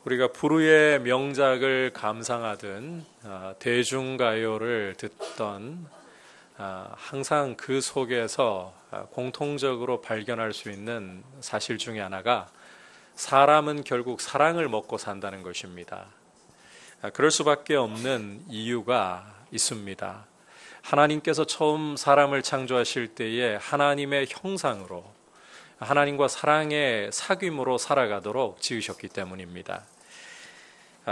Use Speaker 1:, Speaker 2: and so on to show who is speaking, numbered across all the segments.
Speaker 1: 우리가 불후의 명작을 감상하든 대중가요를 듣던 항상 그 속에서 공통적으로 발견할 수 있는 사실 중에 하나가 사람은 결국 사랑을 먹고 산다는 것입니다. 그럴 수밖에 없는 이유가 있습니다. 하나님께서 처음 사람을 창조하실 때에 하나님의 형상으로 하나님과 사랑의 사귐으로 살아가도록 지으셨기 때문입니다.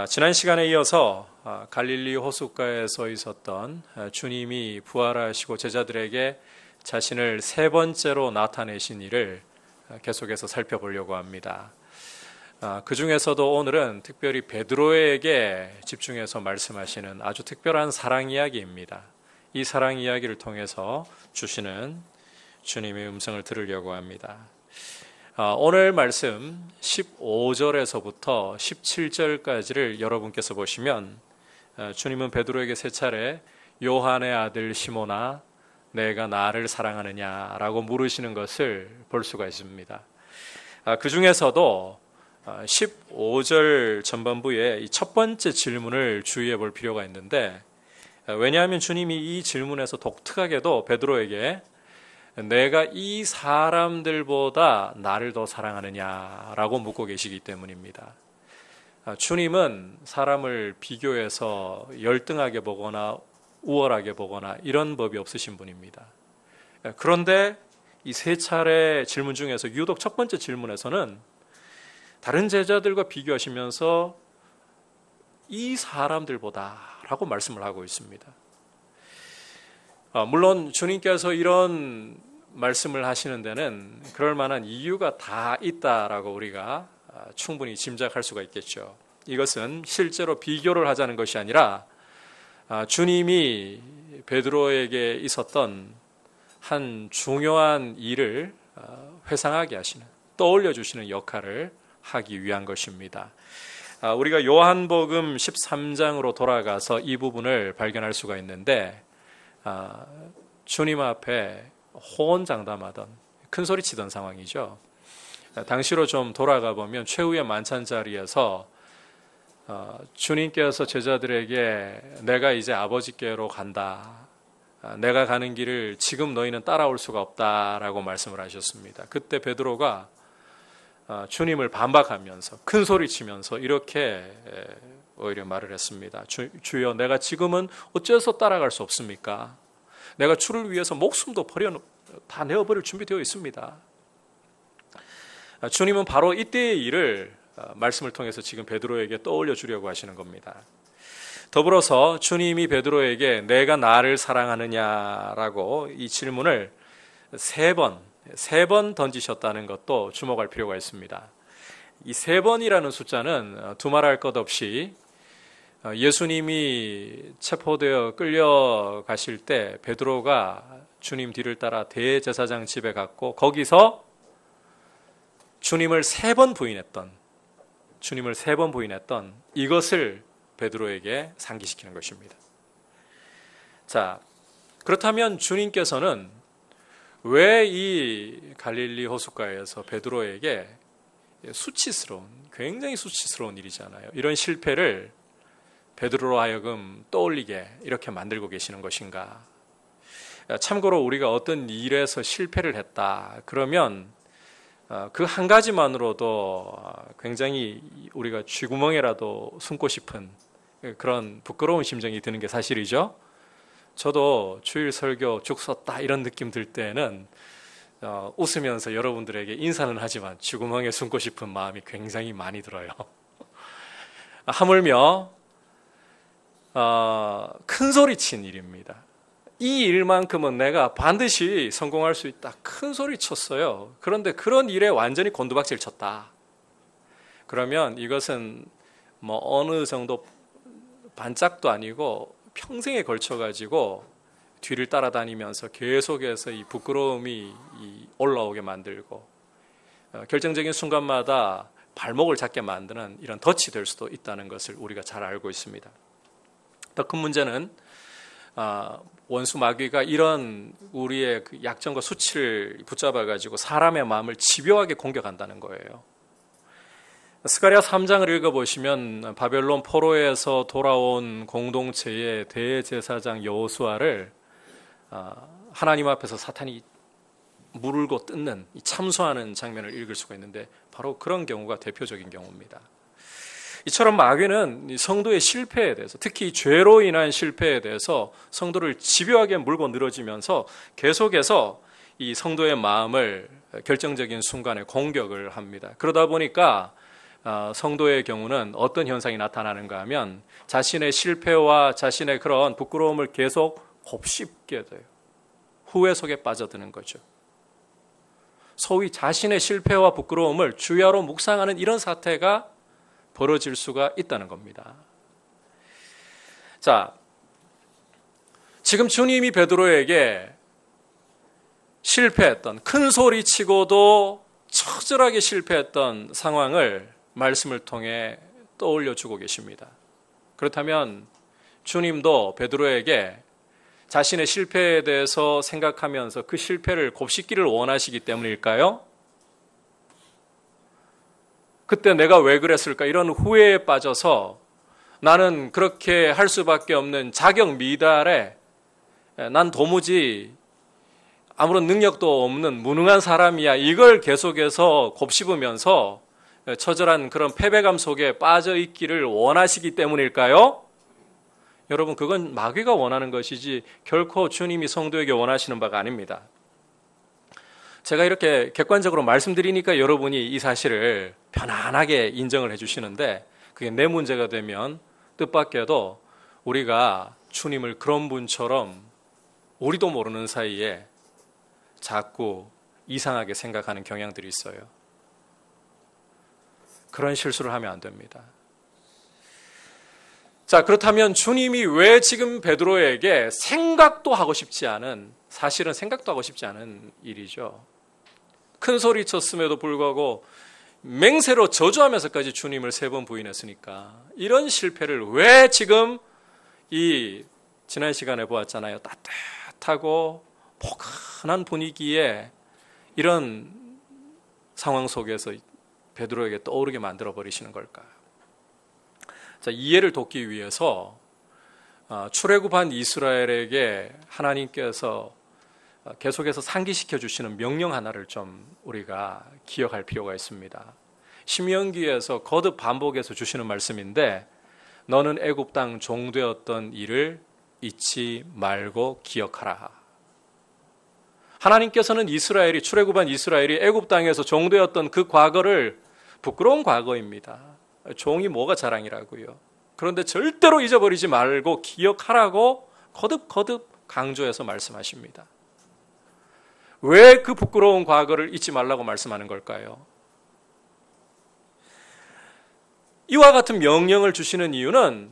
Speaker 1: 지난 시간에 이어서 갈릴리 호숫가에서 있었던 주님이 부활하시고 제자들에게 자신을 세 번째로 나타내신 일을 계속해서 살펴보려고 합니다. 그 중에서도 오늘은 특별히 베드로에게 집중해서 말씀하시는 아주 특별한 사랑 이야기입니다. 이 사랑 이야기를 통해서 주시는 주님의 음성을 들으려고 합니다. 오늘 말씀 15절에서부터 17절까지를 여러분께서 보시면 주님은 베드로에게 세 차례 요한의 아들 시몬아 내가 나를 사랑하느냐라고 물으시는 것을 볼 수가 있습니다. 그 중에서도 15절 전반부에 이 첫 번째 질문을 주의해 볼 필요가 있는데, 왜냐하면 주님이 이 질문에서 독특하게도 베드로에게 내가 이 사람들보다 나를 더 사랑하느냐라고 묻고 계시기 때문입니다. 주님은 사람을 비교해서 열등하게 보거나 우월하게 보거나 이런 법이 없으신 분입니다. 그런데 이 세 차례 질문 중에서 유독 첫 번째 질문에서는 다른 제자들과 비교하시면서 이 사람들보다 라고 말씀을 하고 있습니다. 물론 주님께서 이런 말씀을 하시는 데는 그럴 만한 이유가 다 있다라고 우리가 충분히 짐작할 수가 있겠죠. 이것은 실제로 비교를 하자는 것이 아니라 주님이 베드로에게 있었던 한 중요한 일을 회상하게 하시는, 떠올려 주시는 역할을 하기 위한 것입니다. 우리가 요한복음 13장으로 돌아가서 이 부분을 발견할 수가 있는데, 주님 앞에 호언장담하던, 큰 소리 치던 상황이죠. 당시로 좀 돌아가 보면 최후의 만찬 자리에서 주님께서 제자들에게 내가 이제 아버지께로 간다, 내가 가는 길을 지금 너희는 따라올 수가 없다라고 말씀을 하셨습니다. 그때 베드로가 주님을 반박하면서 큰 소리 치면서 이렇게 오히려 말을 했습니다. 주여, 내가 지금은 어째서 따라갈 수 없습니까? 내가 주를 위해서 목숨도 다 내어버릴 준비되어 있습니다. 주님은 바로 이때의 일을 말씀을 통해서 지금 베드로에게 떠올려 주려고 하시는 겁니다. 더불어서 주님이 베드로에게 내가 나를 사랑하느냐라고 이 질문을 세 번 던지셨다는 것도 주목할 필요가 있습니다. 이 세 번이라는 숫자는 두말할 것 없이 예수님이 체포되어 끌려가실 때 베드로가 주님 뒤를 따라 대제사장 집에 갔고 거기서 주님을 세 번 부인했던 이것을 베드로에게 상기시키는 것입니다. 자, 그렇다면 주님께서는 왜 이 갈릴리 호숫가에서 베드로에게 굉장히 수치스러운 일이잖아요, 이런 실패를 베드로로 하여금 떠올리게 이렇게 만들고 계시는 것인가? 참고로 우리가 어떤 일에서 실패를 했다 그러면 그 한 가지만으로도 굉장히 우리가 쥐구멍에라도 숨고 싶은 그런 부끄러운 심정이 드는 게 사실이죠. 저도 주일 설교 죽 썼다 이런 느낌 들 때는 웃으면서 여러분들에게 인사는 하지만 쥐구멍에 숨고 싶은 마음이 굉장히 많이 들어요. 하물며 큰 소리친 일입니다. 이 일만큼은 내가 반드시 성공할 수 있다, 큰 소리 쳤어요. 그런데 그런 일에 완전히 곤두박질 쳤다. 그러면 이것은 어느 정도 반짝도 아니고 평생에 걸쳐가지고 뒤를 따라다니면서 계속해서 이 부끄러움이 올라오게 만들고 결정적인 순간마다 발목을 잡게 만드는 이런 덫이 될 수도 있다는 것을 우리가 잘 알고 있습니다. 더 큰 문제는 원수 마귀가 이런 우리의 그 약점과 수치를 붙잡아가지고 사람의 마음을 집요하게 공격한다는 거예요. 스가랴 3장을 읽어보시면 바벨론 포로에서 돌아온 공동체의 대제사장 여호수아를 하나님 앞에서 사탄이 물고 뜯는, 참소하는 장면을 읽을 수가 있는데 바로 그런 경우가 대표적인 경우입니다. 이처럼 마귀는 성도의 실패에 대해서, 특히 죄로 인한 실패에 대해서 성도를 집요하게 물고 늘어지면서 계속해서 이 성도의 마음을 결정적인 순간에 공격을 합니다. 그러다 보니까 성도의 경우는 어떤 현상이 나타나는가 하면 자신의 실패와 자신의 그런 부끄러움을 계속 곱씹게 돼요. 후회 속에 빠져드는 거죠. 소위 자신의 실패와 부끄러움을 주야로 묵상하는 이런 사태가 벌어질 수가 있다는 겁니다. 자, 지금 주님이 베드로에게 실패했던, 큰 소리 치고도 처절하게 실패했던 상황을 말씀을 통해 떠올려 주고 계십니다. 그렇다면 주님도 베드로에게 자신의 실패에 대해서 생각하면서 그 실패를 곱씹기를 원하시기 때문일까요? 그때 내가 왜 그랬을까? 이런 후회에 빠져서 나는 그렇게 할 수밖에 없는 자격 미달에 난 도무지 아무런 능력도 없는 무능한 사람이야. 이걸 계속해서 곱씹으면서 처절한 그런 패배감 속에 빠져 있기를 원하시기 때문일까요? 여러분, 그건 마귀가 원하는 것이지 결코 주님이 성도에게 원하시는 바가 아닙니다. 제가 이렇게 객관적으로 말씀드리니까 여러분이 이 사실을 편안하게 인정을 해주시는데, 그게 내 문제가 되면 뜻밖에도 우리가 주님을 그런 분처럼 우리도 모르는 사이에 자꾸 이상하게 생각하는 경향들이 있어요. 그런 실수를 하면 안 됩니다. 자, 그렇다면 주님이 왜 지금 베드로에게 생각도 하고 싶지 않은, 사실은 생각도 하고 싶지 않은 일이죠. 큰 소리 쳤음에도 불구하고 맹세로 저주하면서까지 주님을 3번 부인했으니까 이런 실패를 왜 지금 지난 시간에 보았잖아요. 따뜻하고 포근한 분위기에 이런 상황 속에서 베드로에게 떠오르게 만들어 버리시는 걸까요? 자, 이해를 돕기 위해서 출애굽한 이스라엘에게 하나님께서 계속해서 상기시켜 주시는 명령 하나를 좀 우리가 기억할 필요가 있습니다. 신명기에서 거듭 반복해서 주시는 말씀인데, 너는 애굽 땅 종되었던 일을 잊지 말고 기억하라. 하나님께서는 출애굽한 이스라엘이 애굽 땅에서 종되었던 그 과거를, 부끄러운 과거입니다. 종이 뭐가 자랑이라고요. 그런데 절대로 잊어버리지 말고 기억하라고 거듭 강조해서 말씀하십니다. 왜 그 부끄러운 과거를 잊지 말라고 말씀하는 걸까요? 이와 같은 명령을 주시는 이유는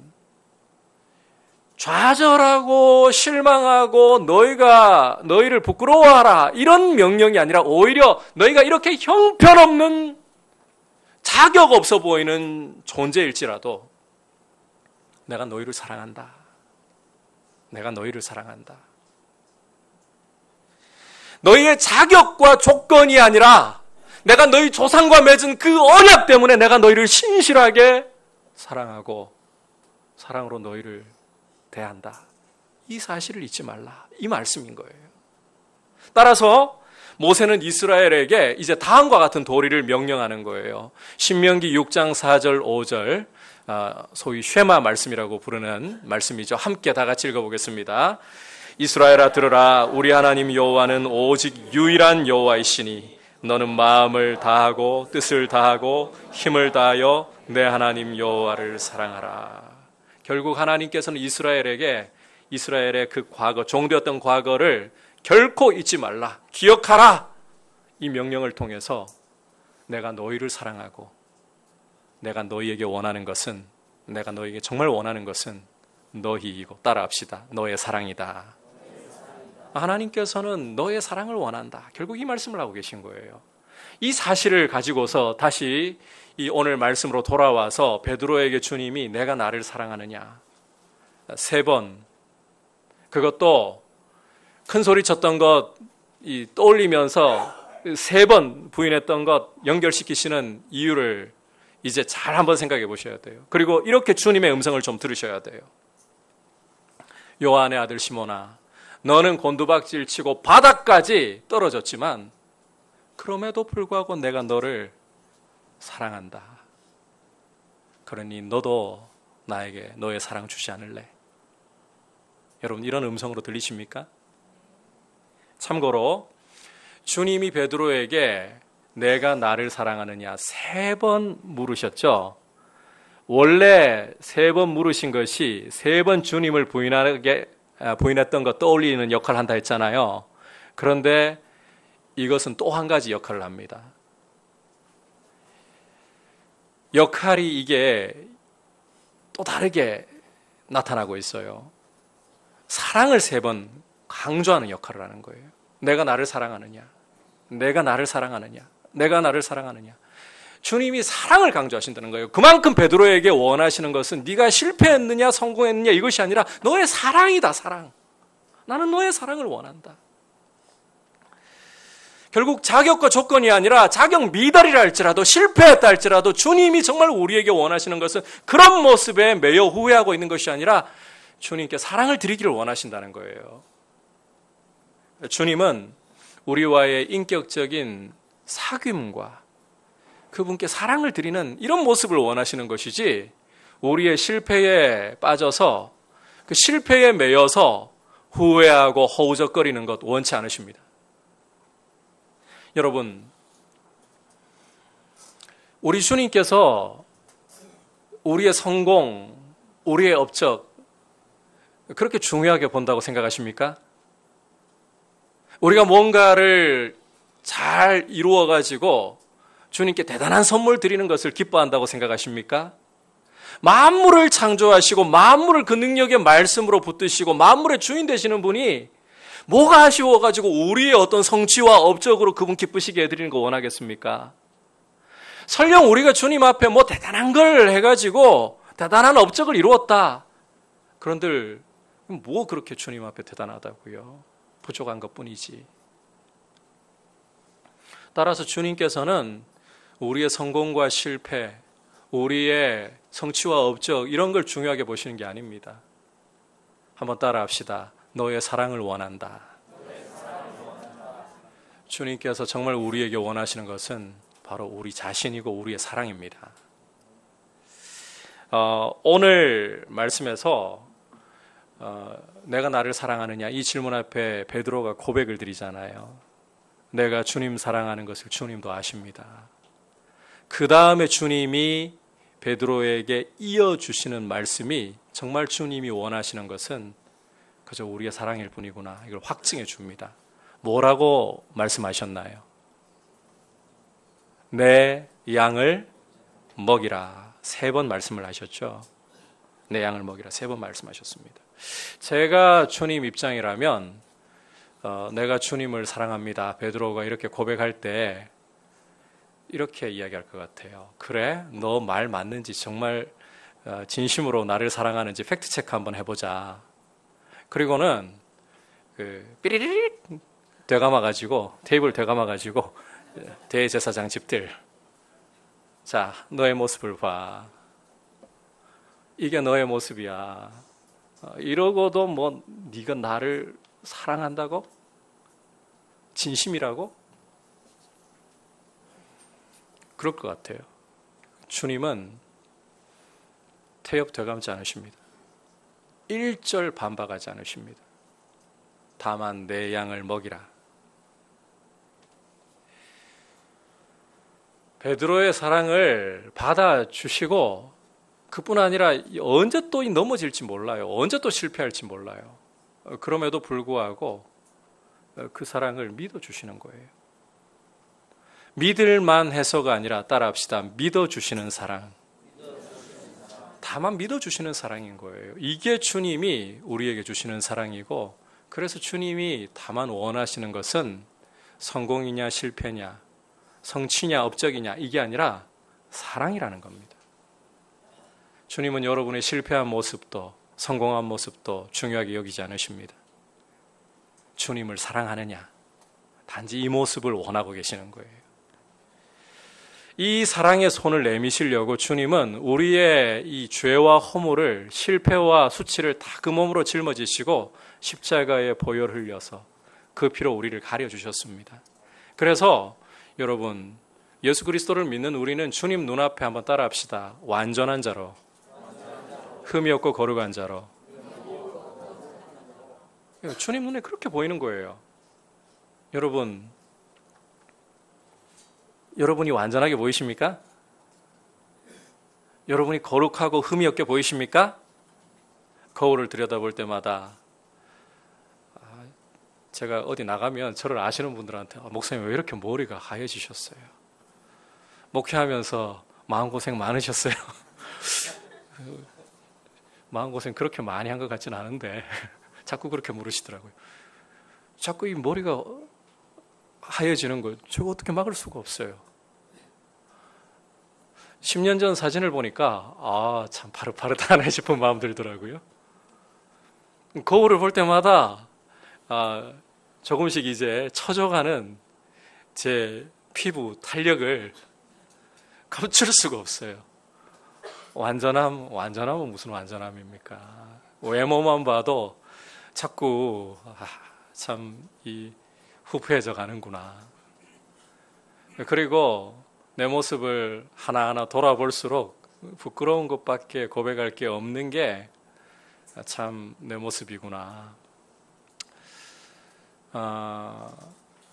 Speaker 1: 좌절하고 실망하고 너희를 부끄러워하라, 이런 명령이 아니라 오히려 너희가 이렇게 형편없는, 자격 없어 보이는 존재일지라도 내가 너희를 사랑한다. 내가 너희를 사랑한다. 너희의 자격과 조건이 아니라 내가 너희 조상과 맺은 그 언약 때문에 내가 너희를 신실하게 사랑하고 사랑으로 너희를 대한다. 이 사실을 잊지 말라. 이 말씀인 거예요. 따라서 모세는 이스라엘에게 이제 다음과 같은 도리를 명령하는 거예요. 신명기 6장 4절 5절, 소위 쉐마 말씀이라고 부르는 말씀이죠. 함께 다 같이 읽어보겠습니다. 이스라엘아 들으라. 우리 하나님 여호와는 오직 유일한 여호와이시니 너는 마음을 다하고 뜻을 다하고 힘을 다하여 내 하나님 여호와를 사랑하라. 결국 하나님께서는 이스라엘의 그 과거, 종되었던 과거를 결코 잊지 말라, 기억하라, 이 명령을 통해서 내가 너희를 사랑하고 내가 너희에게 원하는 것은, 내가 너희에게 정말 원하는 것은 너희이고, 따라합시다, 너의 사랑이다. 하나님께서는 너의 사랑을 원한다. 결국 이 말씀을 하고 계신 거예요. 이 사실을 가지고서 다시 이 오늘 말씀으로 돌아와서 베드로에게 주님이 내가 나를 사랑하느냐 3번, 그것도 큰 소리 쳤던 것 떠올리면서 3번 부인했던 것 연결시키시는 이유를 이제 잘 한번 생각해 보셔야 돼요. 그리고 이렇게 주님의 음성을 좀 들으셔야 돼요. 요한의 아들 시몬아, 너는 곤두박질 치고 바닥까지 떨어졌지만 그럼에도 불구하고 내가 너를 사랑한다. 그러니 너도 나에게 너의 사랑 주지 않을래? 여러분, 이런 음성으로 들리십니까? 참고로 주님이 베드로에게 내가 나를 사랑하느냐 3번 물으셨죠. 원래 3번 물으신 것이 3번 주님을 부인했던 것 떠올리는 역할을 한다 했잖아요. 그런데 이것은 또 한 가지 역할을 합니다. 역할이 이게 또 다르게 나타나고 있어요. 사랑을 3번 강조하는 역할을 하는 거예요. 내가 나를 사랑하느냐, 내가 나를 사랑하느냐, 내가 나를 사랑하느냐. 주님이 사랑을 강조하신다는 거예요. 그만큼 베드로에게 원하시는 것은 네가 실패했느냐 성공했느냐 이것이 아니라 너의 사랑이다. 사랑. 나는 너의 사랑을 원한다. 결국 자격과 조건이 아니라 자격 미달이라 할지라도 실패했다 할지라도 주님이 정말 우리에게 원하시는 것은 그런 모습에 매여 후회하고 있는 것이 아니라 주님께 사랑을 드리기를 원하신다는 거예요. 주님은 우리와의 인격적인 사귐과 그분께 사랑을 드리는 이런 모습을 원하시는 것이지 우리의 실패에 빠져서 그 실패에 매여서 후회하고 허우적거리는 것 원치 않으십니다. 여러분, 우리 주님께서 우리의 성공, 우리의 업적 그렇게 중요하게 본다고 생각하십니까? 우리가 뭔가를 잘 이루어가지고 주님께 대단한 선물 드리는 것을 기뻐한다고 생각하십니까? 만물을 창조하시고 만물을 그 능력의 말씀으로 붙드시고 만물의 주인 되시는 분이 뭐가 아쉬워가지고 우리의 어떤 성취와 업적으로 그분 기쁘시게 해드리는 거 원하겠습니까? 설령 우리가 주님 앞에 뭐 대단한 걸 해가지고 대단한 업적을 이루었다. 그런들 뭐 그렇게 주님 앞에 대단하다고요? 부족한 것뿐이지. 따라서 주님께서는 우리의 성공과 실패, 우리의 성취와 업적 이런 걸 중요하게 보시는 게 아닙니다. 한번 따라합시다. 너의 사랑을 원한다. 주님께서 정말 우리에게 원하시는 것은 바로 우리 자신이고 우리의 사랑입니다. 오늘 말씀에서 내가 나를 사랑하느냐 이 질문 앞에 베드로가 고백을 드리잖아요. 내가 주님 사랑하는 것을 주님도 아십니다. 그 다음에 주님이 베드로에게 이어주시는 말씀이 정말 주님이 원하시는 것은 그저 우리의 사랑일 뿐이구나. 이걸 확증해 줍니다. 뭐라고 말씀하셨나요? 내 양을 먹이라. 3번 말씀을 하셨죠. 내 양을 먹이라. 3번 말씀하셨습니다. 제가 주님 입장이라면 내가 주님을 사랑합니다. 베드로가 이렇게 고백할 때 이렇게 이야기할 것 같아요. 그래? 너 말 맞는지 정말 진심으로 나를 사랑하는지 팩트 체크 한번 해보자. 그리고는 삐리리릭 되감아가지고 테이블 되감아가지고 대제사장 집들 자 너의 모습을 봐. 이게 너의 모습이야. 이러고도 뭐 네가 나를 사랑한다고? 진심이라고? 그럴 것 같아요. 주님은 태엽 되감지 않으십니다. 1절 반박하지 않으십니다. 다만 내 양을 먹이라. 베드로의 사랑을 받아주시고 그뿐 아니라 언제 또 넘어질지 몰라요. 언제 또 실패할지 몰라요. 그럼에도 불구하고 그 사랑을 믿어주시는 거예요. 믿을만 해서가 아니라 따라합시다. 믿어주시는 사랑. 다만 믿어주시는 사랑인 거예요. 이게 주님이 우리에게 주시는 사랑이고 그래서 주님이 다만 원하시는 것은 성공이냐 실패냐 성취냐 업적이냐 이게 아니라 사랑이라는 겁니다. 주님은 여러분의 실패한 모습도 성공한 모습도 중요하게 여기지 않으십니다. 주님을 사랑하느냐 단지 이 모습을 원하고 계시는 거예요. 이 사랑의 손을 내미시려고 주님은 우리의 이 죄와 허물을, 실패와 수치를 다 그 몸으로 짊어지시고 십자가에 보혈 흘려서 그 피로 우리를 가려주셨습니다. 그래서 여러분, 예수 그리스도를 믿는 우리는 주님 눈앞에 한번 따라합시다. 완전한 자로, 흠이 없고 거룩한 자로. 주님 눈에 그렇게 보이는 거예요. 여러분이 완전하게 보이십니까? 여러분이 거룩하고 흠이 없게 보이십니까? 거울을 들여다볼 때마다 제가 어디 나가면 저를 아시는 분들한테 목사님 왜 이렇게 머리가 하얘지셨어요? 목회하면서 마음고생 많으셨어요? 마음고생 그렇게 많이 한 것 같지는 않은데 자꾸 그렇게 물으시더라고요. 자꾸 이 머리가 하얘지는 거 저거 어떻게 막을 수가 없어요. 10년 전 사진을 보니까 참 바릇바릇하네 싶은 마음 들더라고요. 거울을 볼 때마다 조금씩 이제 처져가는 제 피부 탄력을 감출 수가 없어요. 완전함은 무슨 완전함입니까? 외모만 봐도 자꾸 참 이 후패해져 가는구나. 그리고 내 모습을 하나하나 돌아볼수록 부끄러운 것밖에 고백할 게 없는 게 참 내 모습이구나.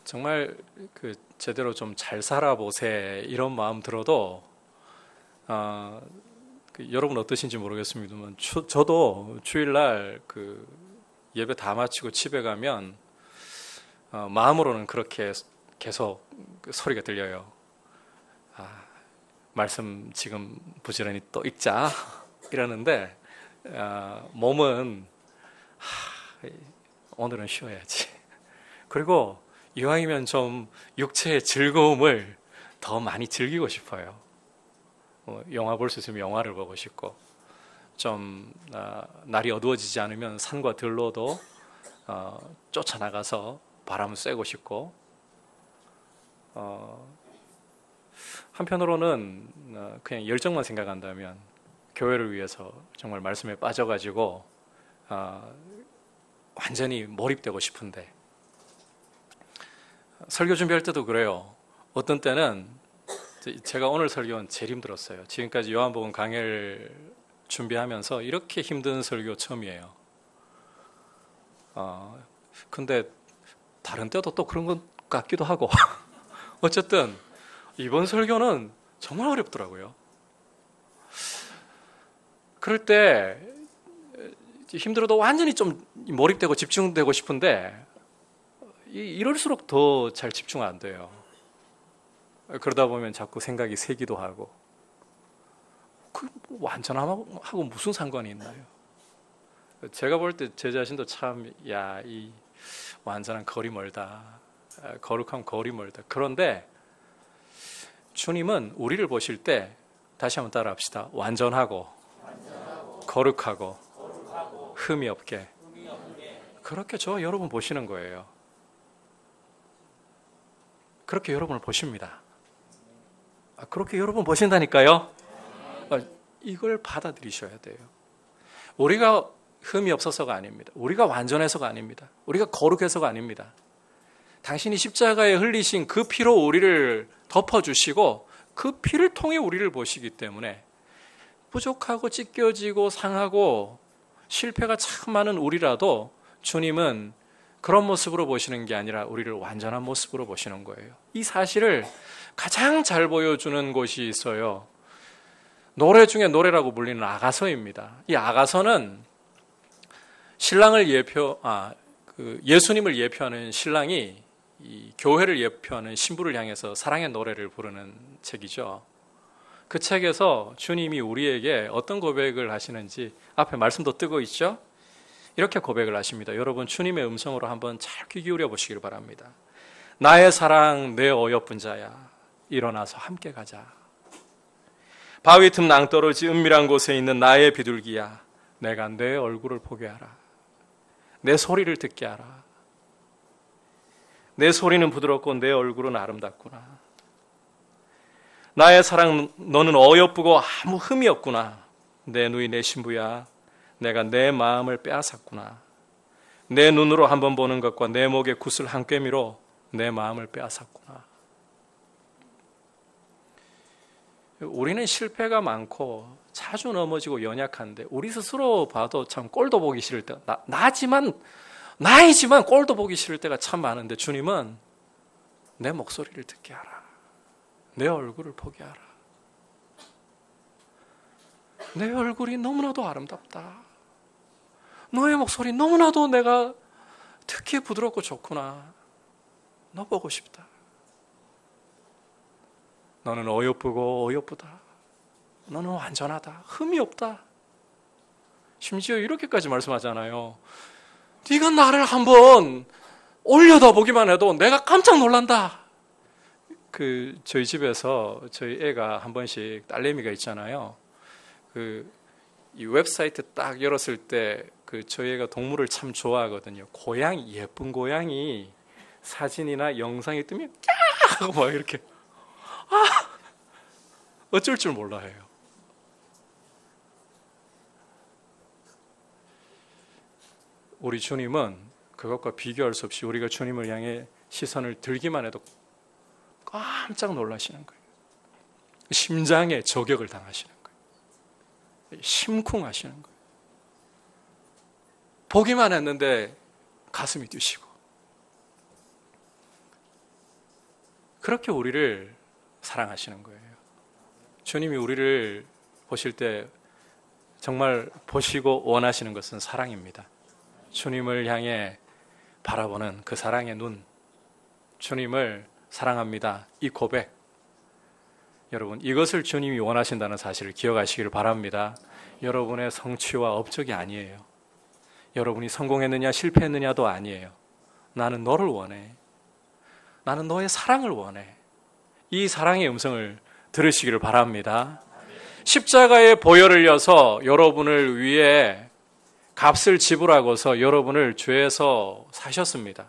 Speaker 1: 정말 제대로 좀 잘 살아보세 이런 마음 들어도 여러분 어떠신지 모르겠습니다만 저도 주일날 예배 다 마치고 집에 가면 마음으로는 그렇게 계속 소리가 들려요. 말씀 지금 부지런히 또 읽자 이러는데 몸은 오늘은 쉬어야지. 그리고 이왕이면 좀 육체의 즐거움을 더 많이 즐기고 싶어요. 영화 볼 수 있으면 영화를 보고 싶고, 좀 날이 어두워지지 않으면 산과 들로도 쫓아나가서 바람을 쐬고 싶고, 한편으로는 그냥 열정만 생각한다면 교회를 위해서 정말 말씀에 빠져가지고 완전히 몰입되고 싶은데, 설교 준비할 때도 그래요. 어떤 때는 제가 오늘 설교는 제일 힘들었어요. 지금까지 요한복음 강해를 준비하면서 이렇게 힘든 설교 처음이에요. 근데 다른 때도 또 그런 것 같기도 하고 어쨌든 이번 설교는 정말 어렵더라고요. 그럴 때 힘들어도 완전히 좀 몰입되고 집중되고 싶은데 이럴수록 더 잘 집중 안 돼요. 그러다 보면 자꾸 생각이 새기도 하고, 완전함하고 무슨 상관이 있나요? 제가 볼 때 제 자신도 참, 이 완전한 거리 멀다, 거룩함 거리 멀다. 그런데 주님은 우리를 보실 때, 다시 한번 따라합시다. 완전하고 거룩하고 흠이 없게, 그렇게 저 여러분 보시는 거예요. 그렇게 여러분을 보십니다. 그렇게 여러분 보신다니까요. 이걸 받아들이셔야 돼요. 우리가 흠이 없어서가 아닙니다. 우리가 완전해서가 아닙니다. 우리가 거룩해서가 아닙니다. 당신이 십자가에 흘리신 그 피로 우리를 덮어주시고 그 피를 통해 우리를 보시기 때문에 부족하고 찢겨지고 상하고 실패가 참 많은 우리라도 주님은 그런 모습으로 보시는 게 아니라 우리를 완전한 모습으로 보시는 거예요. 이 사실을 가장 잘 보여주는 곳이 있어요. 노래 중에 노래라고 불리는 아가서입니다. 이 아가서는 신랑을 예수님을 예표하는 신랑이 이 교회를 예표하는 신부를 향해서 사랑의 노래를 부르는 책이죠. 그 책에서 주님이 우리에게 어떤 고백을 하시는지 앞에 말씀도 뜨고 있죠. 이렇게 고백을 하십니다. 여러분 주님의 음성으로 한번 잘 귀 기울여 보시길 바랍니다. 나의 사랑 내 어여쁜 자야, 일어나서 함께 가자. 바위 틈 낭떠러지 은밀한 곳에 있는 나의 비둘기야, 내가 내 얼굴을 보게 하라. 내 소리를 듣게 하라. 내 소리는 부드럽고 내 얼굴은 아름답구나. 나의 사랑, 너는 어여쁘고 아무 흠이 없구나. 내 누이 내 신부야, 내가 내 마음을 빼앗았구나. 내 눈으로 한번 보는 것과 내 목에 굿을 한 꿰미로 내 마음을 빼앗았구나. 우리는 실패가 많고 자주 넘어지고 연약한데 우리 스스로 봐도 참 꼴도 보기 싫을 때가 나이지만 꼴도 보기 싫을 때가 참 많은데, 주님은 내 목소리를 듣게 하라. 내 얼굴을 보게 하라. 내 얼굴이 너무나도 아름답다. 너의 목소리 너무나도 내가 듣기에 부드럽고 좋구나. 너 보고 싶다. 너는 어여쁘고 어여쁘다. 너는 완전하다. 흠이 없다. 심지어 이렇게까지 말씀하잖아요. 네가 나를 한번 올려다보기만 해도 내가 깜짝 놀란다. 저희 집에서 저희 애가 한 번씩, 딸내미가 있잖아요. 이 웹사이트 딱 열었을 때 저희 애가 동물을 참 좋아하거든요. 고양이, 예쁜 고양이 사진이나 영상이 뜨면 까 하고 막 이렇게 어쩔 줄 몰라 해요. 우리 주님은 그것과 비교할 수 없이 우리가 주님을 향해 시선을 들기만 해도 깜짝 놀라시는 거예요. 심장에 저격을 당하시는 거예요. 심쿵하시는 거예요. 보기만 했는데 가슴이 뛰시고. 그렇게 우리를 사랑하시는 거예요. 주님이 우리를 보실 때 정말 보시고 원하시는 것은 사랑입니다. 주님을 향해 바라보는 그 사랑의 눈, 주님을 사랑합니다. 이 고백, 여러분, 이것을 주님이 원하신다는 사실을 기억하시기를 바랍니다. 여러분의 성취와 업적이 아니에요. 여러분이 성공했느냐 실패했느냐도 아니에요. 나는 너를 원해. 나는 너의 사랑을 원해. 이 사랑의 음성을 들으시기를 바랍니다. 십자가의 보혈을 이어서 여러분을 위해 값을 지불하고서 여러분을 죄에서 사셨습니다.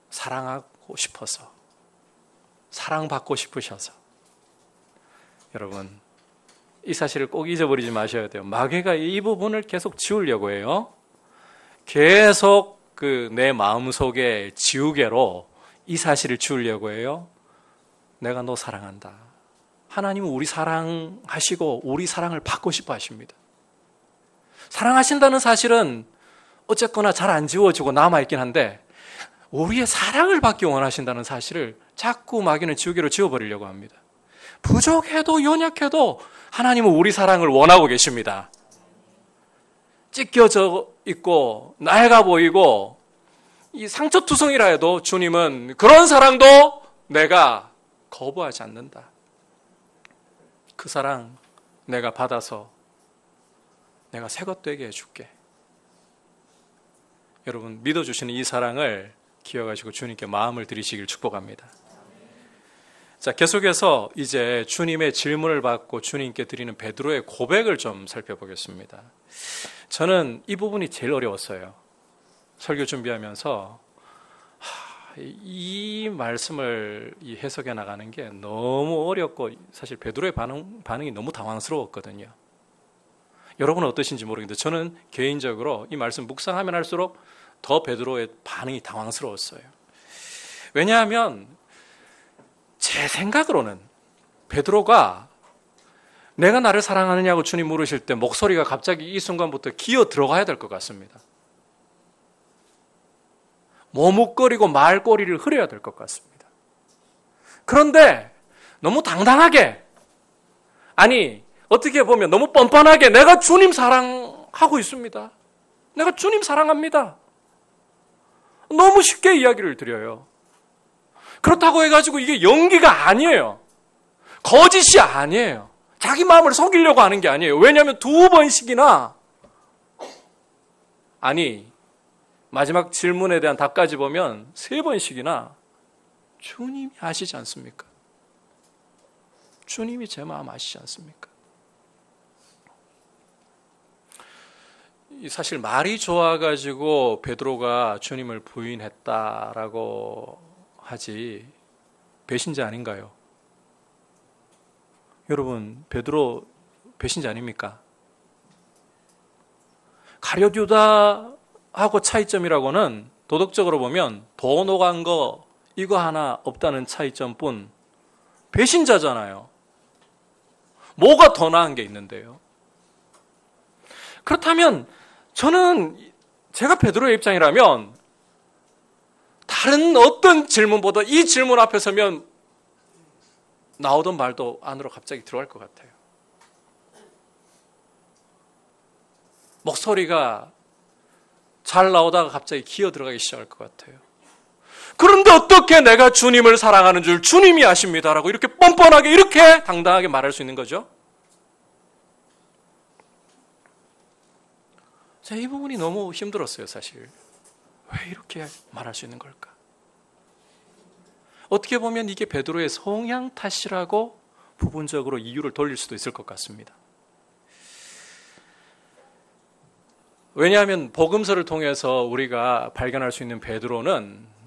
Speaker 1: 사랑하고 싶어서, 사랑받고 싶으셔서. 여러분, 이 사실을 꼭 잊어버리지 마셔야 돼요. 마귀가 이 부분을 계속 지우려고 해요. 계속 내 마음속에 지우개로 이 사실을 지우려고 해요. 내가 너 사랑한다. 하나님은 우리 사랑하시고 우리 사랑을 받고 싶어 하십니다. 사랑하신다는 사실은 어쨌거나 잘 안 지워지고 남아있긴 한데, 우리의 사랑을 받기 원하신다는 사실을 자꾸 마귀는 지우개로 지워버리려고 합니다. 부족해도 연약해도 하나님은 우리 사랑을 원하고 계십니다. 찢겨져 있고 낡아 보이고 이 상처투성이라 해도 주님은 그런 사랑도 내가 거부하지 않는다. 그 사랑 내가 받아서 내가 새것 되게 해줄게. 여러분, 믿어주시는 이 사랑을 기억하시고 주님께 마음을 드리시길 축복합니다. 자, 계속해서 이제 주님의 질문을 받고 주님께 드리는 베드로의 고백을 좀 살펴보겠습니다. 저는 이 부분이 제일 어려웠어요. 설교 준비하면서 이 말씀을 해석해 나가는 게 너무 어렵고, 사실 베드로의 반응이 너무 당황스러웠거든요. 여러분은 어떠신지 모르겠는데 저는 개인적으로 이 말씀 묵상하면 할수록 더 베드로의 반응이 당황스러웠어요. 왜냐하면 제 생각으로는 베드로가 내가 나를 사랑하느냐고 주님 물으실 때 목소리가 갑자기 이 순간부터 기어 들어가야 될 것 같습니다. 머뭇거리고 말꼬리를 흐려야 될 것 같습니다. 그런데 너무 당당하게, 아니 어떻게 보면 너무 뻔뻔하게 내가 주님 사랑하고 있습니다. 내가 주님 사랑합니다. 너무 쉽게 이야기를 드려요. 그렇다고 해가지고 이게 연기가 아니에요. 거짓이 아니에요. 자기 마음을 속이려고 하는 게 아니에요. 왜냐하면 2번씩이나, 아니 마지막 질문에 대한 답까지 보면 3번씩이나 주님이 아시지 않습니까? 주님이 제 마음 아시지 않습니까? 사실 말이 좋아가지고 베드로가 주님을 부인했다라고 하지 배신자 아닌가요? 여러분, 베드로 배신자 아닙니까? 가룟 유다하고 차이점이라고는 도덕적으로 보면 돈 오간 거 이거 하나 없다는 차이점뿐, 배신자잖아요. 뭐가 더 나은 게 있는데요? 그렇다면 저는, 제가 베드로의 입장이라면 다른 어떤 질문보다 이 질문 앞에 서면 나오던 말도 안으로 갑자기 들어갈 것 같아요. 목소리가 잘 나오다가 갑자기 기어 들어가기 시작할 것 같아요. 그런데 어떻게 내가 주님을 사랑하는 줄 주님이 아십니다라고 이렇게 뻔뻔하게, 이렇게 당당하게 말할 수 있는 거죠? 이 부분이 너무 힘들었어요, 사실. 왜 이렇게 말할 수 있는 걸까? 어떻게 보면 이게 베드로의 성향 탓이라고 부분적으로 이유를 돌릴 수도 있을 것 같습니다. 왜냐하면 복음서를 통해서 우리가 발견할 수 있는 베드로는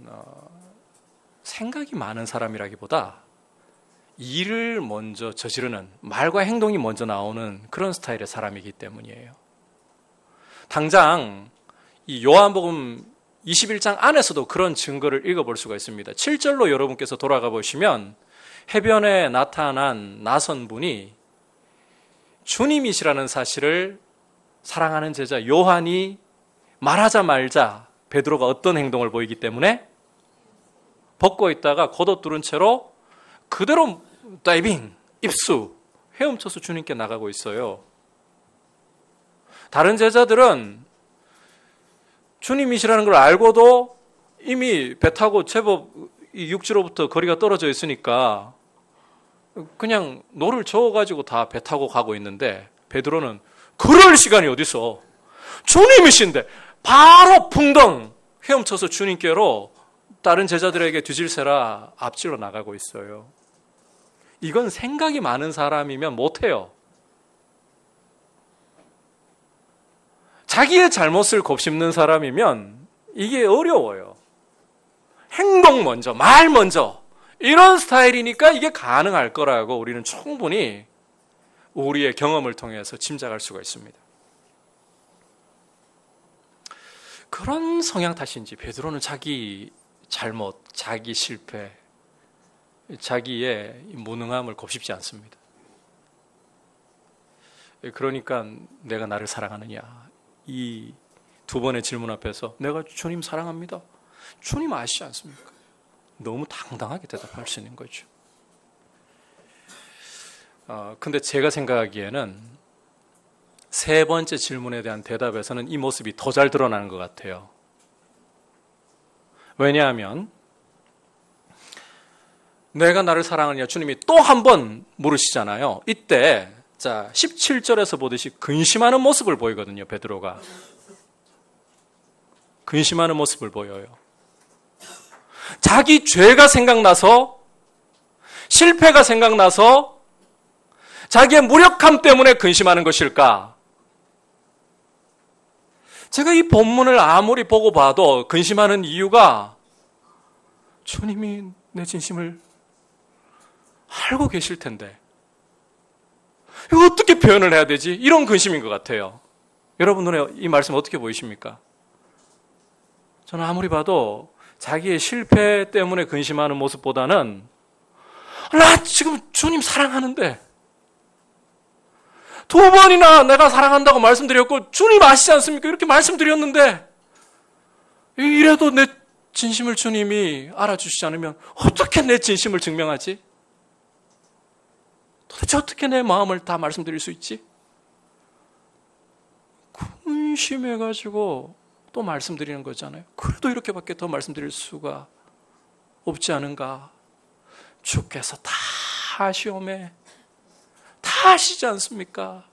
Speaker 1: 생각이 많은 사람이라기보다 일을 먼저 저지르는, 말과 행동이 먼저 나오는 그런 스타일의 사람이기 때문이에요. 당장 이 요한복음 21장 안에서도 그런 증거를 읽어볼 수가 있습니다. 7절로 여러분께서 돌아가 보시면 해변에 나타난 낯선 분이 주님이시라는 사실을 사랑하는 제자 요한이 말하자마자 베드로가 어떤 행동을 보이기 때문에 벗고 있다가 겉옷 두른 채로 그대로 다이빙, 입수, 헤엄쳐서 주님께 나가고 있어요. 다른 제자들은 주님이시라는 걸 알고도 이미 배 타고 제법 육지로부터 거리가 떨어져 있으니까 그냥 노를 저어가지고 다 배 타고 가고 있는데, 베드로는 그럴 시간이 어딨어. 주님이신데 바로 풍덩 헤엄쳐서 주님께로 다른 제자들에게 뒤질세라 앞질러 나가고 있어요. 이건 생각이 많은 사람이면 못해요. 자기의 잘못을 곱씹는 사람이면 이게 어려워요. 행동 먼저, 말 먼저, 이런 스타일이니까 이게 가능할 거라고 우리는 충분히 우리의 경험을 통해서 짐작할 수가 있습니다. 그런 성향 탓인지 베드로는 자기 잘못, 자기 실패, 자기의 무능함을 곱씹지 않습니다. 그러니까 내가 나를 사랑하느냐, 이 두 번의 질문 앞에서 내가 주님 사랑합니다, 주님 아시지 않습니까? 너무 당당하게 대답할 수 있는 거죠. 근데 제가 생각하기에는 세 번째 질문에 대한 대답에서는 이 모습이 더 잘 드러나는 것 같아요. 왜냐하면 내가 나를 사랑하느냐 주님이 또 한 번 물으시잖아요. 이때 자 17절에서 보듯이 근심하는 모습을 보이거든요. 베드로가 근심하는 모습을 보여요. 자기 죄가 생각나서, 실패가 생각나서 자기의 무력함 때문에 근심하는 것일까? 제가 이 본문을 아무리 보고 봐도 근심하는 이유가 주님이 내 진심을 알고 계실 텐데 이거 어떻게 표현을 해야 되지? 이런 근심인 것 같아요. 여러분 눈에 이 말씀 어떻게 보이십니까? 저는 아무리 봐도 자기의 실패 때문에 근심하는 모습보다는 나 지금 주님 사랑하는데 두 번이나 내가 사랑한다고 말씀드렸고 주님 아시지 않습니까? 이렇게 말씀드렸는데 이래도 내 진심을 주님이 알아주시지 않으면 어떻게 내 진심을 증명하지? 도대체 어떻게 내 마음을 다 말씀드릴 수 있지? 근심해가지고 또 말씀드리는 거잖아요. 그래도 이렇게밖에 더 말씀드릴 수가 없지 않은가? 주께서 다 아시오매, 다 아시지 않습니까?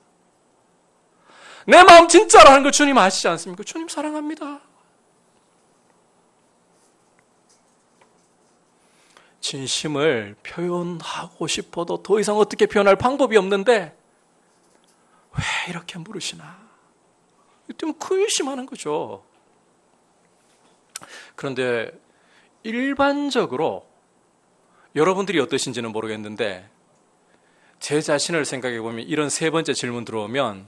Speaker 1: 내 마음 진짜로 하는 거 주님 아시지 않습니까? 주님 사랑합니다. 진심을 표현하고 싶어도 더 이상 어떻게 표현할 방법이 없는데 왜 이렇게 물으시나? 이때는 근심하는 거죠. 그런데 일반적으로 여러분들이 어떠신지는 모르겠는데 제 자신을 생각해 보면 이런 세 번째 질문 들어오면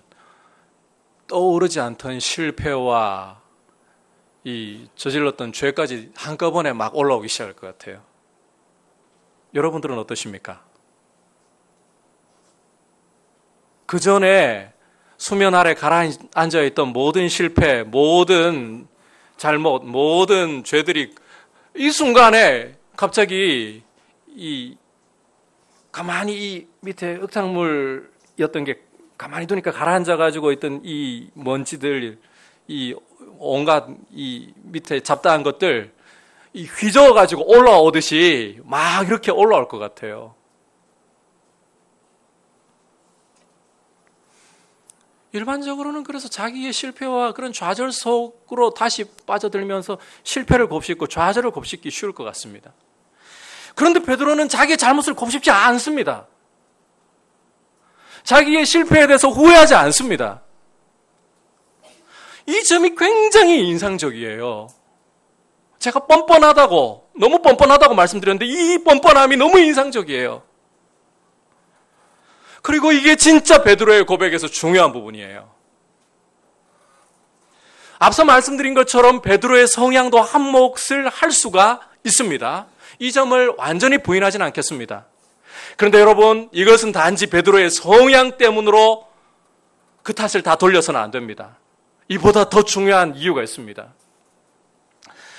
Speaker 1: 떠오르지 않던 실패와 이 저질렀던 죄까지 한꺼번에 막 올라오기 시작할 것 같아요. 여러분들은 어떠십니까? 그 전에 수면 아래 가라앉아 있던 모든 실패, 모든 잘못, 모든 죄들이 이 순간에 갑자기 가만히 이 밑에 흙탕물이었던 게 가만히 두니까 가라앉아 가지고 있던 이 먼지들, 이 온갖 이 밑에 잡다한 것들 이 휘저어 가지고 올라오듯이 막 이렇게 올라올 것 같아요. 일반적으로는 그래서 자기의 실패와 그런 좌절 속으로 다시 빠져들면서 실패를 곱씹고 좌절을 곱씹기 쉬울 것 같습니다. 그런데 베드로는 자기의 잘못을 곱씹지 않습니다. 자기의 실패에 대해서 후회하지 않습니다. 이 점이 굉장히 인상적이에요. 제가 너무 뻔뻔하다고 말씀드렸는데 이 뻔뻔함이 너무 인상적이에요. 그리고 이게 진짜 베드로의 고백에서 중요한 부분이에요. 앞서 말씀드린 것처럼 베드로의 성향도 한 몫을 할 수가 있습니다. 이 점을 완전히 부인하지는 않겠습니다. 그런데 여러분, 이것은 단지 베드로의 성향 때문으로 그 탓을 다 돌려서는 안 됩니다. 이보다 더 중요한 이유가 있습니다.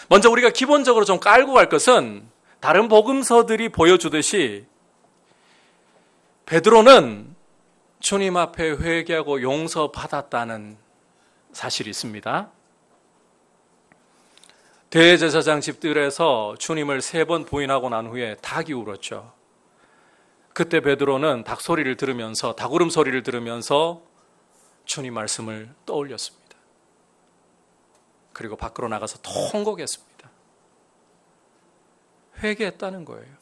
Speaker 1: 먼저 우리가 기본적으로 좀 깔고 갈 것은 다른 복음서들이 보여주듯이 베드로는 주님 앞에 회개하고 용서받았다는 사실이 있습니다. 대제사장 집들에서 주님을 3번 부인하고 난 후에 닭이 울었죠. 그때 베드로는 닭울음 소리를 들으면서 주님 말씀을 떠올렸습니다. 그리고 밖으로 나가서 통곡했습니다. 회개했다는 거예요.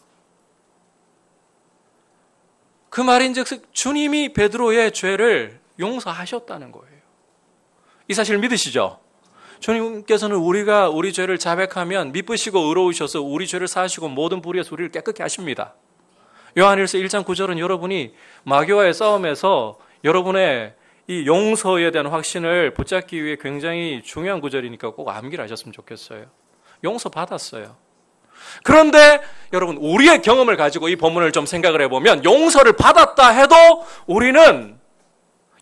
Speaker 1: 그 말인즉 주님이 베드로의 죄를 용서하셨다는 거예요. 이 사실 믿으시죠? 주님께서는 우리가 우리 죄를 자백하면 미쁘시고 의로우셔서 우리 죄를 사하시고 모든 불의에서 우리를 깨끗게 하십니다. 요한일서 1장 9절은 여러분이 마귀와의 싸움에서 여러분의 이 용서에 대한 확신을 붙잡기 위해 굉장히 중요한 구절이니까 꼭 암기를 하셨으면 좋겠어요. 용서 받았어요. 그런데 여러분, 우리의 경험을 가지고 이 본문을 좀 생각을 해보면 용서를 받았다 해도 우리는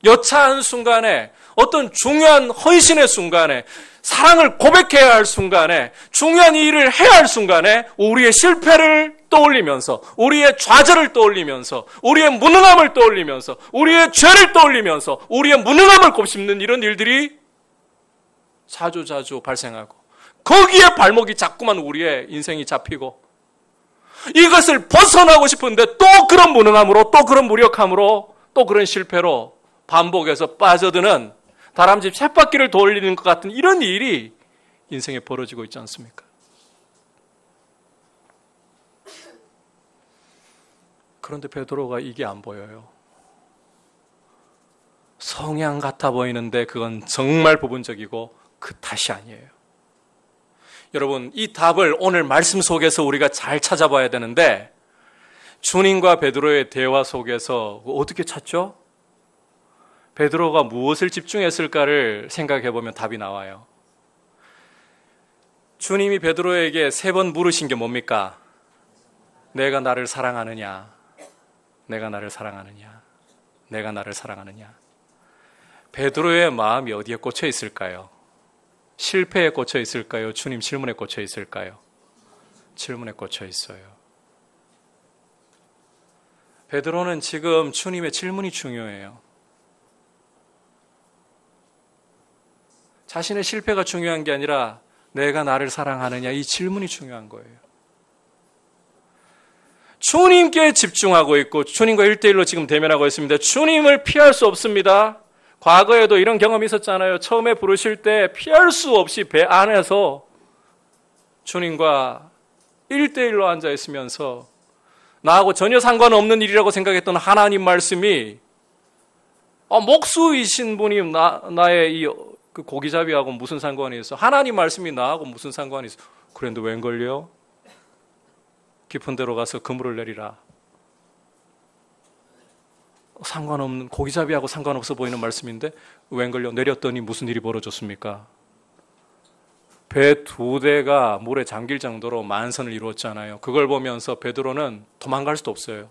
Speaker 1: 여차한 순간에 어떤 중요한 헌신의 순간에 사랑을 고백해야 할 순간에 중요한 일을 해야 할 순간에 우리의 실패를 떠올리면서 우리의 좌절을 떠올리면서 우리의 무능함을 떠올리면서 우리의 죄를 떠올리면서 우리의 무능함을 곱씹는 이런 일들이 자주 발생하고 거기에 발목이 자꾸만 우리의 인생이 잡히고 이것을 벗어나고 싶은데 또 그런 무능함으로 또 그런 무력함으로 또 그런 실패로 반복해서 빠져드는 다람쥐 쳇바퀴를 돌리는 것 같은 이런 일이 인생에 벌어지고 있지 않습니까? 그런데 베드로가 이게 안 보여요. 성향 같아 보이는데 그건 정말 부분적이고 그 탓이 아니에요. 여러분, 이 답을 오늘 말씀 속에서 우리가 잘 찾아봐야 되는데 주님과 베드로의 대화 속에서 어떻게 찾죠? 베드로가 무엇을 집중했을까를 생각해 보면 답이 나와요. 주님이 베드로에게 3번 물으신 게 뭡니까? 내가 나를 사랑하느냐? 내가 나를 사랑하느냐? 내가 나를 사랑하느냐? 베드로의 마음이 어디에 꽂혀 있을까요? 실패에 꽂혀 있을까요? 주님 질문에 꽂혀 있을까요? 질문에 꽂혀 있어요. 베드로는 지금 주님의 질문이 중요해요. 자신의 실패가 중요한 게 아니라 내가 나를 사랑하느냐, 이 질문이 중요한 거예요. 주님께 집중하고 있고 주님과 1대1로 지금 대면하고 있습니다. 주님을 피할 수 없습니다. 과거에도 이런 경험이 있었잖아요. 처음에 부르실 때 피할 수 없이 배 안에서 주님과 1대1로 앉아 있으면서 나하고 전혀 상관없는 일이라고 생각했던 하나님 말씀이 목수이신 분이 나의 이 그 고기잡이하고 무슨 상관이 있어? 하나님 말씀이 나하고 무슨 상관이 있어? 그런데 웬걸요? 깊은 데로 가서 그물을 내리라. 상관없는, 고기잡이하고 상관없어 보이는 말씀인데 웬걸요? 내렸더니 무슨 일이 벌어졌습니까? 배 2대가 물에 잠길 정도로 만선을 이루었잖아요. 그걸 보면서 베드로는 도망갈 수도 없어요.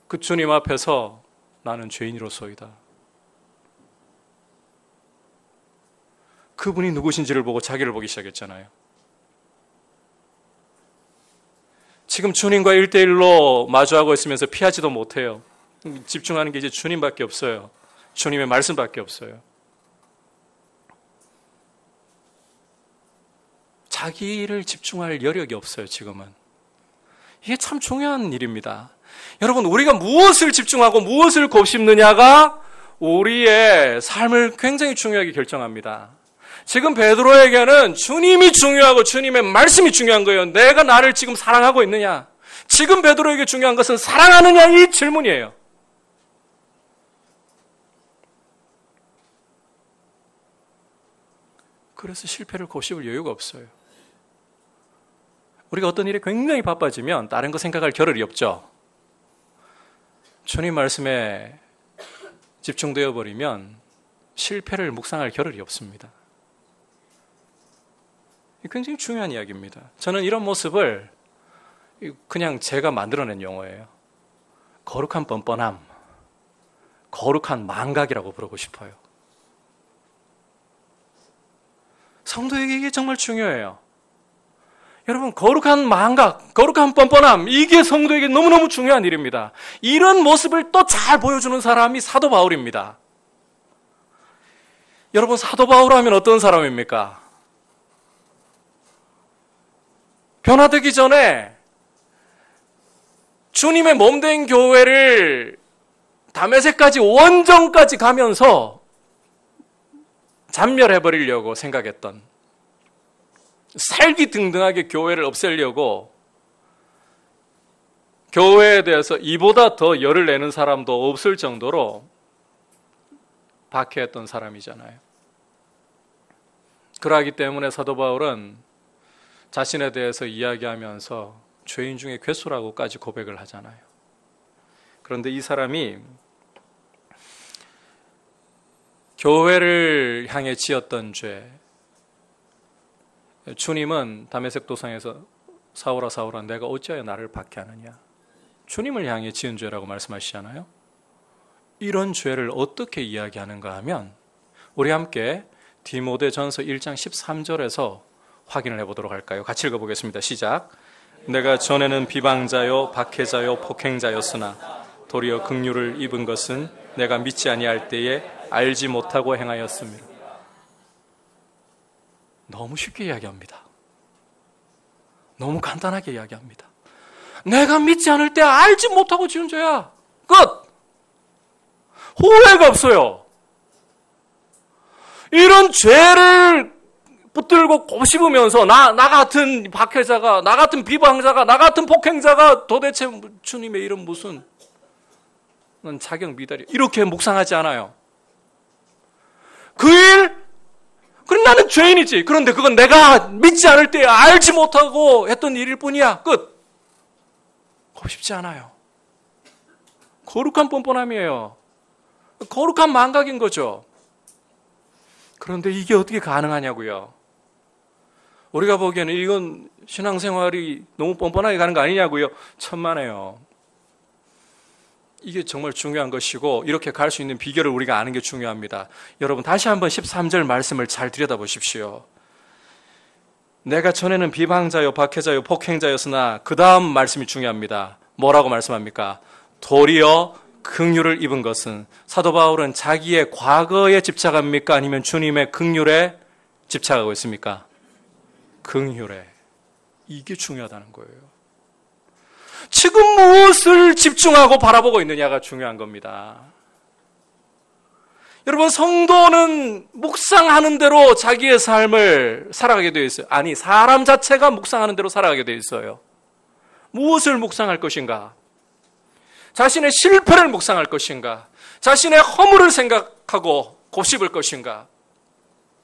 Speaker 1: 그 주님 앞에서 나는 죄인이로소이다. 그분이 누구신지를 보고 자기를 보기 시작했잖아요. 지금 주님과 1대1로 마주하고 있으면서 피하지도 못해요. 집중하는 게 이제 주님밖에 없어요. 주님의 말씀밖에 없어요. 자기를 집중할 여력이 없어요, 지금은. 이게 참 중요한 일입니다. 여러분, 우리가 무엇을 집중하고 무엇을 곱씹느냐가 우리의 삶을 굉장히 중요하게 결정합니다. 지금 베드로에게는 주님이 중요하고 주님의 말씀이 중요한 거예요. 내가 나를 지금 사랑하고 있느냐? 지금 베드로에게 중요한 것은 사랑하느냐 이 질문이에요. 그래서 실패를 곱씹을 여유가 없어요. 우리가 어떤 일에 굉장히 바빠지면 다른 거 생각할 겨를이 없죠. 주님 말씀에 집중되어 버리면 실패를 묵상할 겨를이 없습니다. 굉장히 중요한 이야기입니다. 저는 이런 모습을 그냥 제가 만들어낸 용어예요. 거룩한 뻔뻔함, 거룩한 망각이라고 부르고 싶어요. 성도에게 이게 정말 중요해요. 여러분, 거룩한 망각, 거룩한 뻔뻔함, 이게 성도에게 너무너무 중요한 일입니다. 이런 모습을 또 잘 보여주는 사람이 사도 바울입니다. 여러분, 사도 바울 하면 어떤 사람입니까? 변화되기 전에 주님의 몸된 교회를 다메섹까지 원정까지 가면서 잔멸해버리려고 생각했던, 살기등등하게 교회를 없애려고 교회에 대해서 이보다 더 열을 내는 사람도 없을 정도로 박해했던 사람이잖아요. 그러하기 때문에 사도 바울은 자신에 대해서 이야기하면서 죄인 중에 괴수라고까지 고백을 하잖아요. 그런데 이 사람이 교회를 향해 지었던 죄, 주님은 다메섹 도상에서 사울아 사울아 내가 어찌하여 나를 박해하느냐, 주님을 향해 지은 죄라고 말씀하시잖아요. 이런 죄를 어떻게 이야기하는가 하면 우리 함께 디모데전서 1장 13절에서 확인을 해보도록 할까요? 같이 읽어보겠습니다. 시작. 내가 전에는 비방자요 박해자요 폭행자였으나 도리어 긍휼을 입은 것은 내가 믿지 아니할 때에 알지 못하고 행하였습니다. 너무 쉽게 이야기합니다. 너무 간단하게 이야기합니다. 내가 믿지 않을 때 알지 못하고 지은 죄야. 끝! 후회가 없어요. 이런 죄를 붙들고 곱씹으면서 나 같은 박해자가, 나 같은 비방자가, 나 같은 폭행자가 도대체 주님의 이름 무슨 넌 자격 미달이야, 이렇게 묵상하지 않아요. 그 일, 그럼 나는 죄인이지. 그런데 그건 내가 믿지 않을 때 알지 못하고 했던 일일 뿐이야. 끝. 곱씹지 않아요. 거룩한 뻔뻔함이에요. 거룩한 망각인 거죠. 그런데 이게 어떻게 가능하냐고요. 우리가 보기에는 이건 신앙생활이 너무 뻔뻔하게 가는 거 아니냐고요. 천만에요. 이게 정말 중요한 것이고 이렇게 갈 수 있는 비결을 우리가 아는 게 중요합니다. 여러분 다시 한번 13절 말씀을 잘 들여다보십시오. 내가 전에는 비방자요 박해자요 폭행자였으나 그 다음 말씀이 중요합니다. 뭐라고 말씀합니까? 도리어 긍휼을 입은 것은, 사도 바울은 자기의 과거에 집착합니까? 아니면 주님의 긍휼에 집착하고 있습니까? 긍휼에. 이게 중요하다는 거예요. 지금 무엇을 집중하고 바라보고 있느냐가 중요한 겁니다. 여러분, 성도는 묵상하는 대로 자기의 삶을 살아가게 되어 있어요. 아니, 사람 자체가 묵상하는 대로 살아가게 되어 있어요. 무엇을 묵상할 것인가? 자신의 실패를 묵상할 것인가? 자신의 허물을 생각하고 곱씹을 것인가?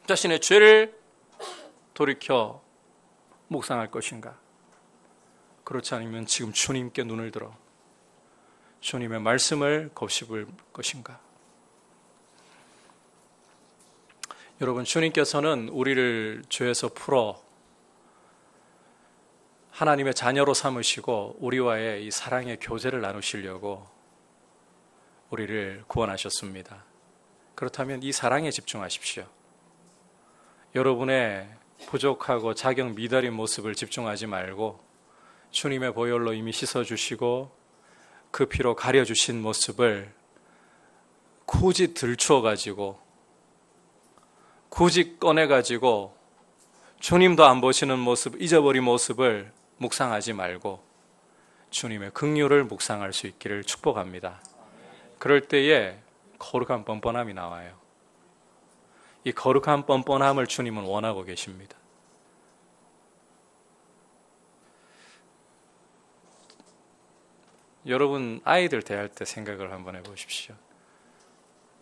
Speaker 1: 자신의 죄를 돌이켜 묵상할 것인가? 그렇지 않으면 지금 주님께 눈을 들어 주님의 말씀을 곱씹을 것인가? 여러분, 주님께서는 우리를 죄에서 풀어 하나님의 자녀로 삼으시고 우리와의 이 사랑의 교제를 나누시려고 우리를 구원하셨습니다. 그렇다면 이 사랑에 집중하십시오. 여러분의 부족하고 자격 미달인 모습을 집중하지 말고 주님의 보혈로 이미 씻어주시고 그 피로 가려주신 모습을 굳이 들추어가지고 굳이 꺼내가지고 주님도 안 보시는 모습, 잊어버린 모습을 묵상하지 말고 주님의 긍휼을 묵상할 수 있기를 축복합니다. 그럴 때에 거룩한 뻔뻔함이 나와요. 이 거룩한 뻔뻔함을 주님은 원하고 계십니다. 여러분, 아이들 대할 때 생각을 한번 해보십시오.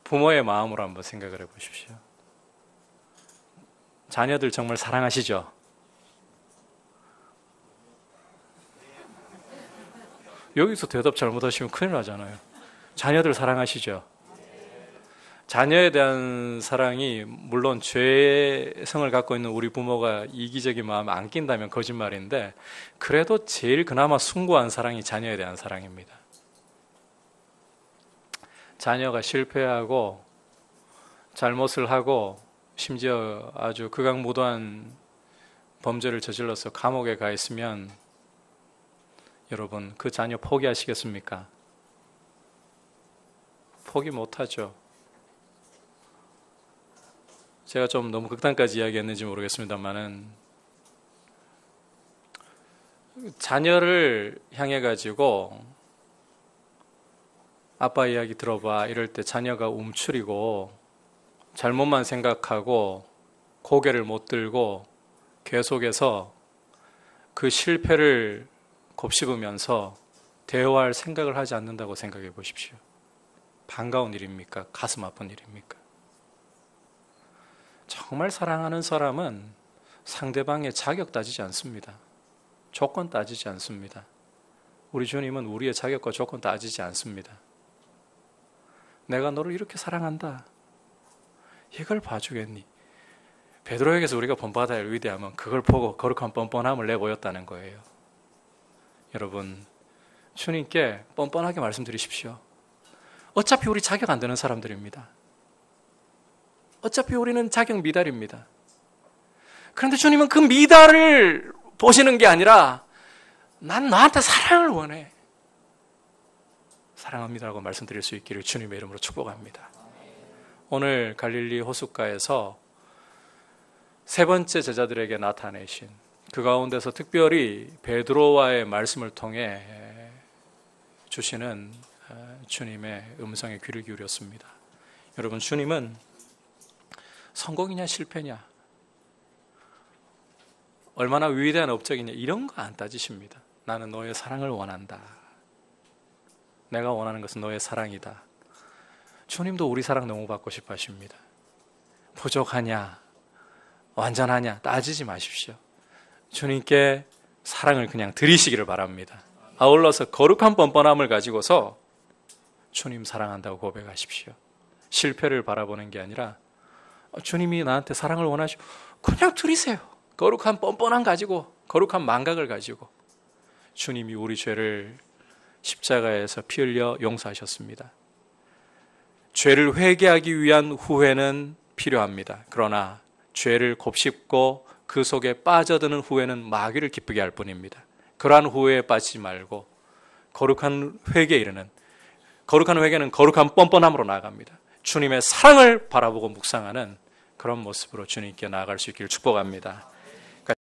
Speaker 1: 부모의 마음으로 한번 생각을 해보십시오. 자녀들 정말 사랑하시죠? 여기서 대답 잘못하시면 큰일 나잖아요. 자녀들 사랑하시죠? 자녀에 대한 사랑이 물론 죄성을 갖고 있는 우리 부모가 이기적인 마음에 안 낀다면 거짓말인데 그래도 제일 그나마 숭고한 사랑이 자녀에 대한 사랑입니다. 자녀가 실패하고 잘못을 하고 심지어 아주 극악무도한 범죄를 저질러서 감옥에 가 있으면 여러분, 그 자녀 포기하시겠습니까? 포기 못하죠. 제가 좀 너무 극단까지 이야기했는지 모르겠습니다만은 자녀를 향해 가지고 아빠 이야기 들어봐 이럴 때 자녀가 움츠리고 잘못만 생각하고 고개를 못 들고 계속해서 그 실패를 곱씹으면서 대화할 생각을 하지 않는다고 생각해 보십시오. 반가운 일입니까? 가슴 아픈 일입니까? 정말 사랑하는 사람은 상대방의 자격 따지지 않습니다. 조건 따지지 않습니다. 우리 주님은 우리의 자격과 조건 따지지 않습니다. 내가 너를 이렇게 사랑한다. 이걸 봐주겠니? 베드로에게서 우리가 본받아야 할 위대함은 그걸 보고 거룩한 뻔뻔함을 내보였다는 거예요. 여러분, 주님께 뻔뻔하게 말씀드리십시오. 어차피 우리 자격 안 되는 사람들입니다. 어차피 우리는 자격 미달입니다. 그런데 주님은 그 미달을 보시는 게 아니라 난 너한테 사랑을 원해. 사랑합니다라고 말씀드릴 수 있기를 주님의 이름으로 축복합니다. 오늘 갈릴리 호숫가에서 세 번째 제자들에게 나타내신 그 가운데서 특별히 베드로와의 말씀을 통해 주시는 주님의 음성에 귀를 기울였습니다. 여러분, 주님은 성공이냐 실패냐, 얼마나 위대한 업적이냐 이런 거 안 따지십니다. 나는 너의 사랑을 원한다. 내가 원하는 것은 너의 사랑이다. 주님도 우리 사랑 너무 받고 싶어 하십니다. 부족하냐 완전하냐 따지지 마십시오. 주님께 사랑을 그냥 드리시기를 바랍니다. 아울러서 거룩한 뻔뻔함을 가지고서 주님 사랑한다고 고백하십시오. 실패를 바라보는 게 아니라 주님이 나한테 사랑을 원하시고 그냥 드리세요. 거룩한 뻔뻔함 가지고, 거룩한 망각을 가지고 주님이 우리 죄를 십자가에서 피 흘려 용서하셨습니다. 죄를 회개하기 위한 후회는 필요합니다. 그러나 죄를 곱씹고 그 속에 빠져드는 후회는 마귀를 기쁘게 할 뿐입니다. 그러한 후회에 빠지지 말고 거룩한 회개에 이르는, 거룩한 회개는 거룩한 뻔뻔함으로 나아갑니다. 주님의 사랑을 바라보고 묵상하는 그런 모습으로 주님께 나아갈 수 있기를 축복합니다.